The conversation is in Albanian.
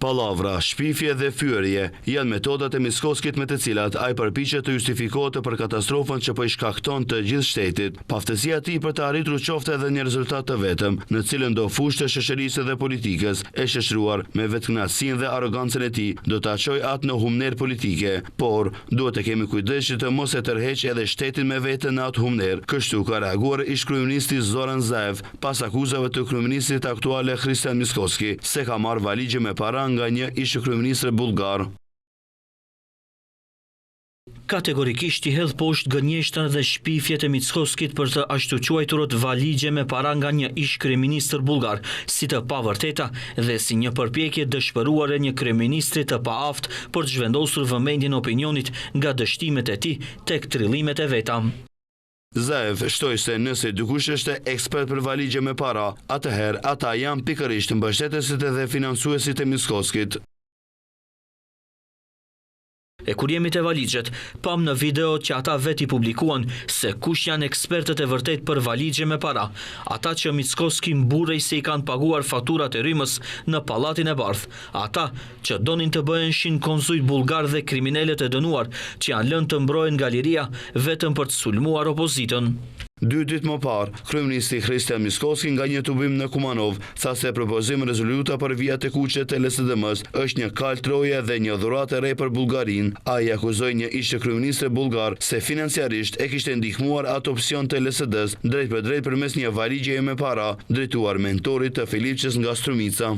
Pallavra, shpifje dhe fyerje janë metodat e Mickoskit me të cilat ai përpiqet të justifikohet për katastrofën që po i shkakton të gjithë shtetit. Paftësia e tij për të arritur qofte edhe një rezultat të vetëm, në cilën do fushë të shoqërisë dhe politikës, e shoqëruar me vetkënaqësinë dhe arrogancën e tij, do ta çojë atë në humner politike, por duhet të kemi kujdes që të mos e tërheqë edhe shtetin me vete në atë humner. Kështu ka reaguar ish-kryeministri Zoran Zaev pas akuzave të kryeministrit aktual Hristijan Mickoski se ka marrë valigje me para nga një ish-kryeministër bullgar. Kategorikisht i hedh poshtë gënjeshtra dhe shpifjet e Mickoskit për të ashtu quajturët valigje me para nga një ish-kryeministër bullgar, si të pavërteta dhe si një përpjekje dëshpëruare një kryeministri të paaftë për të zhvendosur vëmendjen e opinionit nga dështimet e tij tek trillimet e veta. Zaev shtoi se nëse dikush është ekspert për valigje me para, atëherë ata janë pikërisht mbështetësit dhe financuesit e Mickoskit. E kur jemi te valigjet, pam në video që ata vetë i publikuan se kush janë ekspertët e vërtet për valigje me para, ata që Mickoski mburrej se i kanë paguar faturat e rrymës në Pallatin e Bardhë, ata që donin të bëheshin konzujt bullgar dhe kriminalet e dënuar që janë lënë të mbrohen nga liria vetëm për të sulmuar opozitën. 2 ditë më parë, kryeministri Hristijan Mickoski nga një tubim në Kumanov tha se propozimi rezoluta për vijat e kuqe të LSDM-s është një kal troje dhe një dhuratë e re për Bullgarinë. Ai akuzoi një ish-kryeministër bullgar se financiarisht e kishte ndihmuar atë opsion të LSD-s drejt për drejt përmes një valigjeje me para drejtuar mentorit të Filipçës nga Strumica.